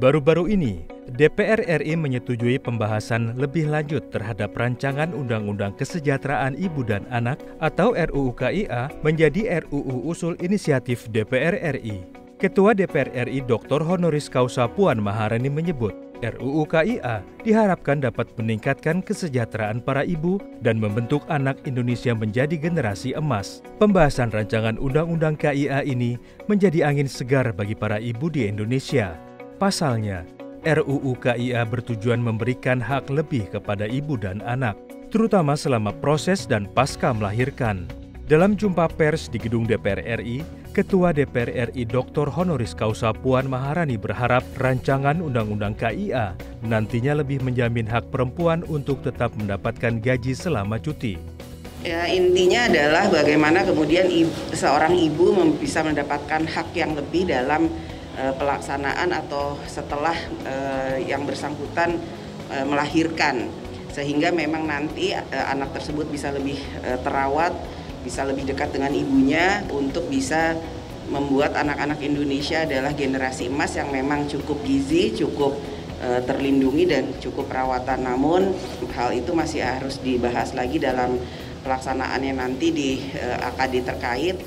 Baru-baru ini, DPR RI menyetujui pembahasan lebih lanjut terhadap Rancangan Undang-Undang Kesejahteraan Ibu dan Anak atau RUU KIA menjadi RUU Usul Inisiatif DPR RI. Ketua DPR RI Dr. Honoris Causa Puan Maharani menyebut, RUU KIA diharapkan dapat meningkatkan kesejahteraan para ibu dan membentuk anak Indonesia menjadi generasi emas. Pembahasan rancangan Undang-Undang KIA ini menjadi angin segar bagi para ibu di Indonesia. Pasalnya, RUU KIA bertujuan memberikan hak lebih kepada ibu dan anak, terutama selama proses dan pasca melahirkan. Dalam jumpa pers di gedung DPR RI, Ketua DPR RI Dr. Honoris Causa Puan Maharani berharap rancangan Undang-Undang KIA nantinya lebih menjamin hak perempuan untuk tetap mendapatkan gaji selama cuti. Ya, intinya adalah bagaimana kemudian seorang ibu bisa mendapatkan hak yang lebih dalam pelaksanaan atau setelah yang bersangkutan melahirkan, sehingga memang nanti anak tersebut bisa lebih terawat, bisa lebih dekat dengan ibunya untuk bisa membuat anak-anak Indonesia adalah generasi emas yang memang cukup gizi, cukup terlindungi dan cukup perawatan. Namun hal itu masih harus dibahas lagi dalam pelaksanaannya nanti di AKD terkait.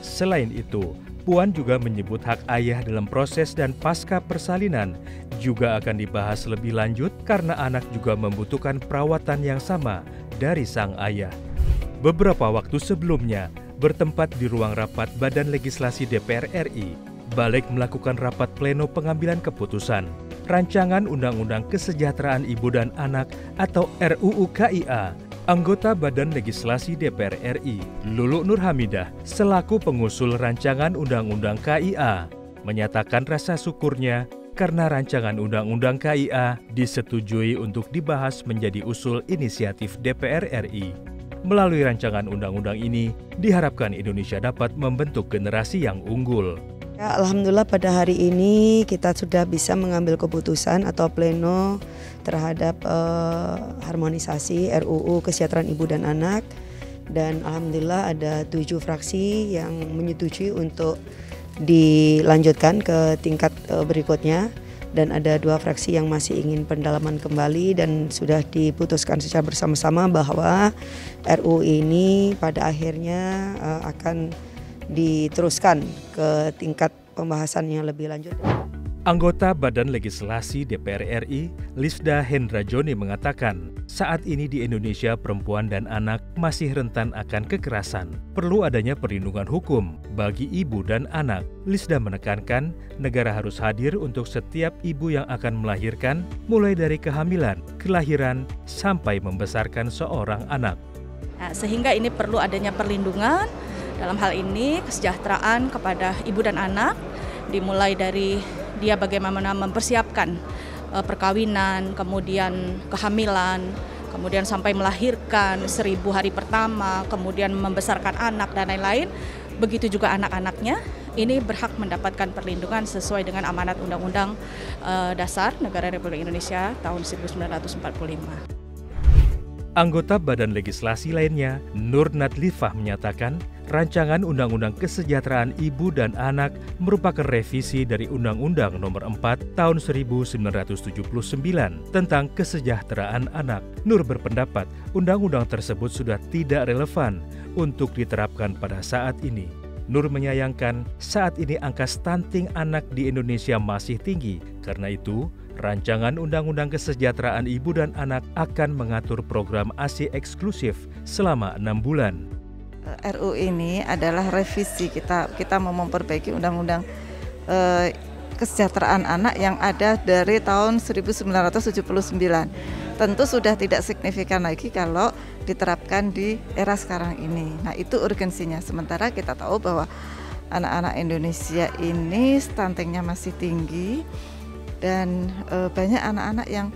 Selain itu, Puan juga menyebut hak ayah dalam proses dan pasca persalinan juga akan dibahas lebih lanjut karena anak juga membutuhkan perawatan yang sama dari sang ayah. Beberapa waktu sebelumnya, bertempat di ruang rapat Badan Legislasi DPR RI, balik melakukan rapat pleno pengambilan keputusan. Rancangan Undang-Undang Kesejahteraan Ibu dan Anak atau RUU KIA, anggota Badan Legislasi DPR RI, Lulu Nur Hamidah, selaku pengusul rancangan Undang-Undang KIA, menyatakan rasa syukurnya karena rancangan Undang-Undang KIA disetujui untuk dibahas menjadi usul inisiatif DPR RI. Melalui rancangan undang-undang ini, diharapkan Indonesia dapat membentuk generasi yang unggul. Ya, Alhamdulillah pada hari ini kita sudah bisa mengambil keputusan atau pleno terhadap harmonisasi RUU Kesejahteraan Ibu dan Anak, dan Alhamdulillah ada 7 fraksi yang menyetujui untuk dilanjutkan ke tingkat berikutnya, dan ada 2 fraksi yang masih ingin pendalaman kembali, dan sudah diputuskan secara bersama-sama bahwa RUU ini pada akhirnya akan diteruskan ke tingkat pembahasan yang lebih lanjut. Anggota Badan Legislasi DPR RI, Lisda Hendra Joni mengatakan, saat ini di Indonesia perempuan dan anak masih rentan akan kekerasan. Perlu adanya perlindungan hukum bagi ibu dan anak. Lisda menekankan, negara harus hadir untuk setiap ibu yang akan melahirkan, mulai dari kehamilan, kelahiran, sampai membesarkan seorang anak. Nah, sehingga ini perlu adanya perlindungan, dalam hal ini kesejahteraan kepada ibu dan anak, dimulai dari dia bagaimana mempersiapkan perkawinan, kemudian kehamilan, kemudian sampai melahirkan 1000 hari pertama, kemudian membesarkan anak dan lain-lain. Begitu juga anak-anaknya, ini berhak mendapatkan perlindungan sesuai dengan amanat Undang-Undang Dasar Negara Republik Indonesia tahun 1945. Anggota Badan Legislasi lainnya, Nur Nadlifah menyatakan, rancangan Undang-Undang Kesejahteraan Ibu dan Anak merupakan revisi dari Undang-Undang Nomor 4 Tahun 1979 tentang kesejahteraan anak. Nur berpendapat, undang-undang tersebut sudah tidak relevan untuk diterapkan pada saat ini. Nur menyayangkan saat ini angka stunting anak di Indonesia masih tinggi. Karena itu, rancangan Undang-Undang Kesejahteraan Ibu dan Anak akan mengatur program ASI eksklusif selama 6 bulan. RUU ini adalah revisi kita mau memperbaiki Undang-Undang Kesejahteraan Anak yang ada dari tahun 1979. Tentu sudah tidak signifikan lagi kalau diterapkan di era sekarang ini. Nah, itu urgensinya. Sementara kita tahu bahwa anak-anak Indonesia ini stuntingnya masih tinggi dan banyak anak-anak yang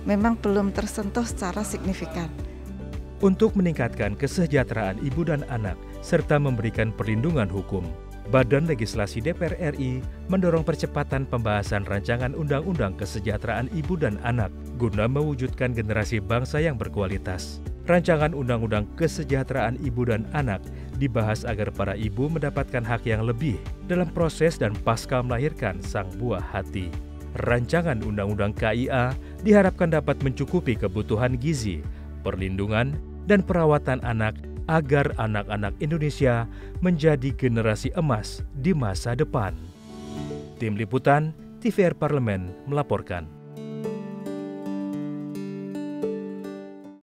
memang belum tersentuh secara signifikan. Untuk meningkatkan kesejahteraan ibu dan anak serta memberikan perlindungan hukum, Badan Legislasi DPR RI mendorong percepatan pembahasan rancangan Undang-Undang Kesejahteraan Ibu dan Anak guna mewujudkan generasi bangsa yang berkualitas. Rancangan Undang-Undang Kesejahteraan Ibu dan Anak dibahas agar para ibu mendapatkan hak yang lebih dalam proses dan pasca melahirkan sang buah hati. rancangan Undang-Undang KIA diharapkan dapat mencukupi kebutuhan gizi, perlindungan, dan perawatan anak agar anak-anak Indonesia menjadi generasi emas di masa depan. Tim Liputan TVR Parlemen melaporkan.